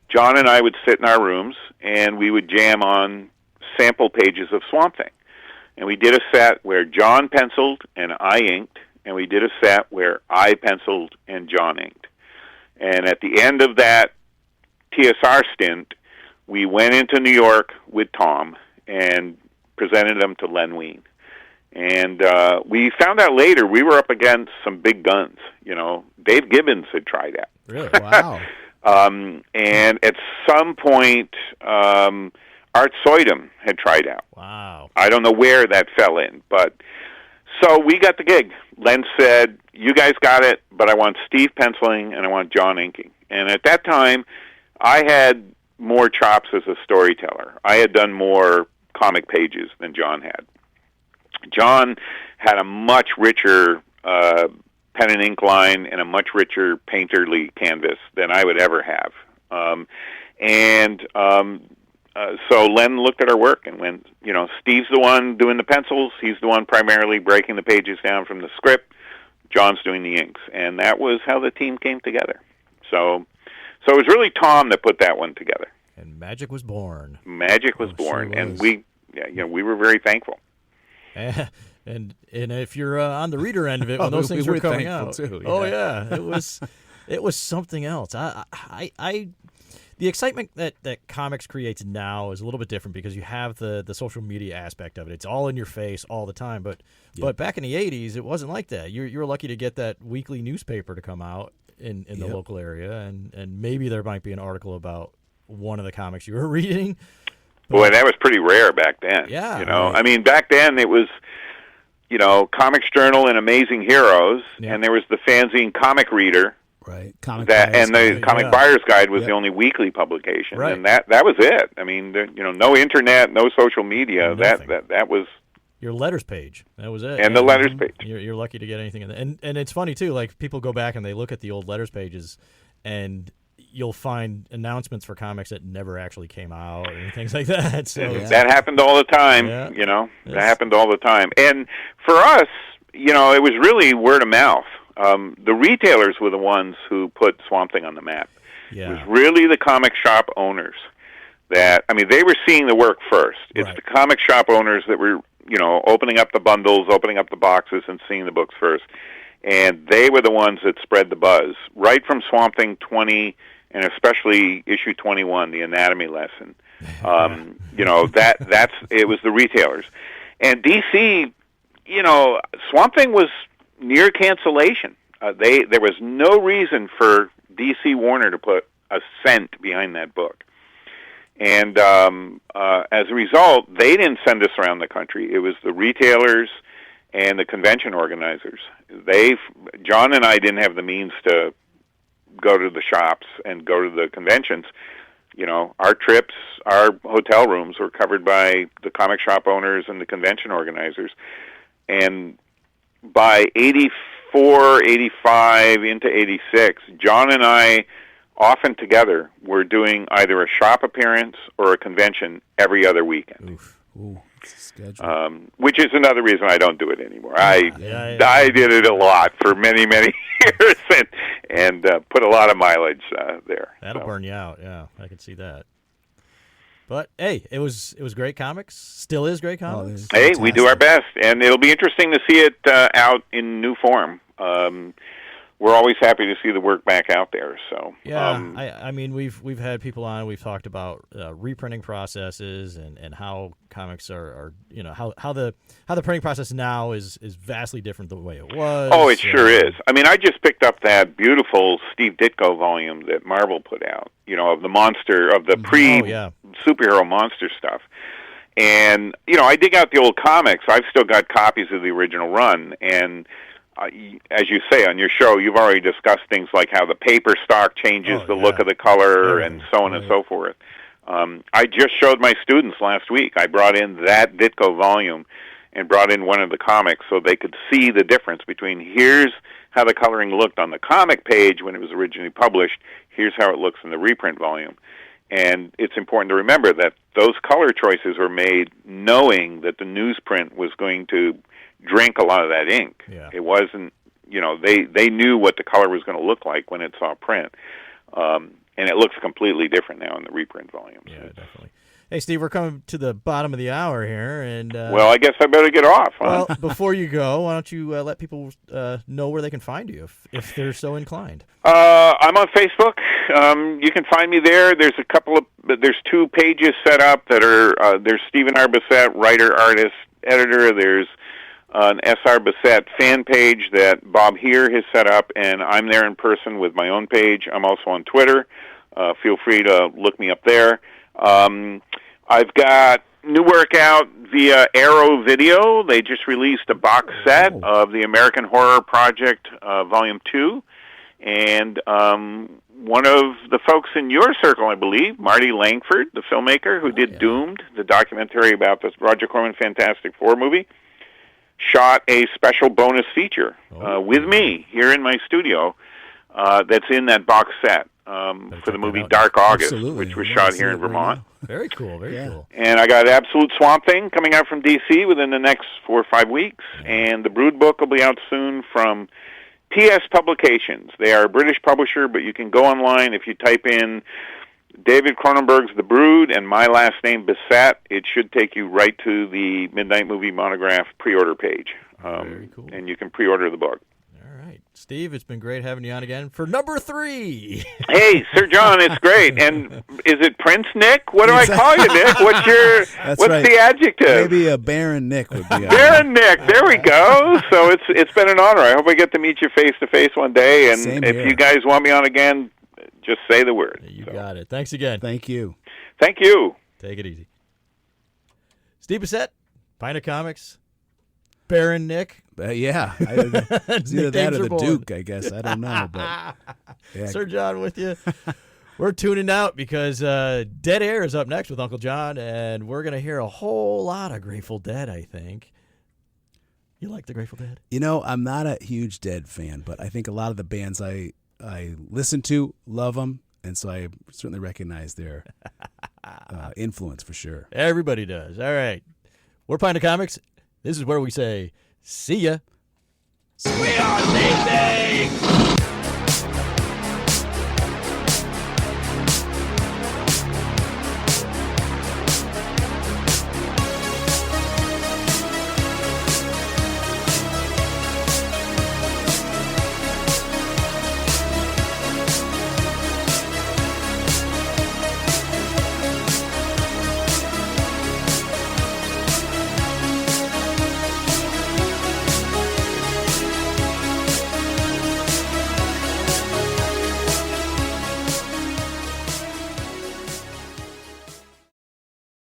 John and I would sit in our rooms, and we would jam on sample pages of Swamp Thing. And we did a set where John penciled and I inked, and we did a set where I penciled and John inked. And at the end of that TSR stint, we went into New York with Tom and presented them to Len Wein. And we found out later we were up against some big guns. Dave Gibbons had tried that. Really? Wow. And at some point, Art Soydam had tried out. Wow. I don't know where that fell in, but so we got the gig. Len said, "You guys got it, but I want Steve penciling and I want John inking." And at that time, I had more chops as a storyteller. I had done more comic pages than John had. John had a much richer pen and ink line and a much richer painterly canvas than I would ever have. So Len looked at our work and went, Steve's the one doing the pencils. He's the one primarily breaking the pages down from the script. John's doing the inks. And that was how the team came together. So it was really Tom that put that one together. And magic was born. Magic was born. Sure was. And we were very thankful. And if you're on the reader end of it, when those things were coming out, too, yeah. Oh yeah, it was something else. The excitement that comics creates now is a little bit different because you have the social media aspect of it. It's all in your face all the time. But back in the '80s, it wasn't like that. You were lucky to get that weekly newspaper to come out in the local area, and maybe there might be an article about one of the comics you were reading. Boy, that was pretty rare back then. Yeah. Right. I mean, back then it was, Comics Journal and Amazing Heroes, and there was the fanzine Comic Reader. Right. Comic Buyer's Guide was the only weekly publication, right. And that was it. I mean, no internet, no social media. That was your letters page. That was it. And the letters page. You're lucky to get anything in there. And it's funny too. Like people go back and they look at the old letters pages, and you'll find announcements for comics that never actually came out and things like that. So that happened all the time. Yeah. That happened all the time. And for us, it was really word of mouth. The retailers were the ones who put Swamp Thing on the map. Yeah. It was really the comic shop owners they were seeing the work first. It's the comic shop owners that were, opening up the bundles, opening up the boxes, and seeing the books first. And they were the ones that spread the buzz. Right from Swamp Thing 20, and especially issue 21, the anatomy lesson. It was the retailers. And DC, Swamp Thing was near cancellation. There was no reason for DC Warner to put a cent behind that book. And as a result, they didn't send us around the country. It was the retailers and the convention organizers. John and I didn't have the means to go to the shops and go to the conventions. You know, our trips, our hotel rooms were covered by the comic shop owners and the convention organizers. And by 84, 85, into 86, John and I, often together, were doing either a shop appearance or a convention every other weekend. Oof. Ooh, it's a schedule. Which is another reason I don't do it anymore. I did it a lot for many, many years and put a lot of mileage there. That'll burn you out. Yeah, I can see that. But hey, it was great comics. Still is great comics. Hey, we do our best, and it'll be interesting to see it out in new form. We're always happy to see the work back out there. So yeah, I mean we've had people on. We've talked about reprinting processes and how comics are you know how the printing process now is vastly different than the way it was. Oh, it sure is. I mean, I just picked up that beautiful Steve Ditko volume that Marvel put out. You know, of the superhero monster stuff. And you know, I dig out the old comics. I've still got copies of the original run and. As you say on your show, you've already discussed things like how the paper stock changes the look of the color and so on and so forth. I just showed my students last week. I brought in that Ditko volume and brought in one of the comics so they could see the difference between here's how the coloring looked on the comic page when it was originally published, here's how it looks in the reprint volume. And it's important to remember that those color choices were made knowing that the newsprint was going to drink a lot of that ink. Yeah. It wasn't, you know, they knew what the color was going to look like when it saw print. And it looks completely different now in the reprint volumes. Yeah, definitely. Hey, Steve, we're coming to the bottom of the hour here. And well, I guess I better get off, huh? Well, before you go, why don't you let people know where they can find you if they're so inclined? I'm on Facebook. You can find me there. There's there's 2 pages set up that are, there's Stephen R. Bissette, writer, artist, editor. There's an S.R. Bissette fan page that Bob Here has set up, and I'm there in person with my own page. I'm also on Twitter. Feel free to look me up there. I've got new work out via Arrow Video. They just released a box set of the American Horror Project Volume 2, and one of the folks in your circle, I believe, Marty Langford, the filmmaker who did Doomed, the documentary about the Roger Corman Fantastic Four movie, shot a special bonus feature with me here in my studio that's in that box set for the movie Dark August, which was shot here in Vermont. Very cool, very cool. And I got Absolute Swamp Thing coming out from D.C. within the next 4 or 5 weeks, and the Brood book will be out soon from PS Publications. They are a British publisher, but you can go online if you type in David Cronenberg's The Brood and my last name Bissette. It should take you right to the Midnight Movie Monograph pre-order page. Very cool. And you can pre-order the book. All right. Steve, it's been great having you on again for number 3. Hey, Sir John, it's great. And is it Prince Nick? What do I call you, Nick? What's the adjective? Maybe a Baron Nick would be. Baron Nick. There we go. So it's been an honor. I hope I get to meet you face to face one day. And Same if here. you guys want me on again, just say the word. You got it. Thanks again. Thank you. Thank you. Take it easy. Steve Bissette, Pint of Comics, Baron Nick. Yeah. It's either that or the Duke, I guess. I don't know. But yeah. Sir John with you. We're tuning out because Dead Air is up next with Uncle John, and we're going to hear a whole lot of Grateful Dead, I think. You like the Grateful Dead? You know, I'm not a huge Dead fan, but I think a lot of the bands I listen to love them, and so I certainly recognize their influence for sure. Everybody does. All right. We're Pint of Comics. This is where we say, see ya. We are leaving!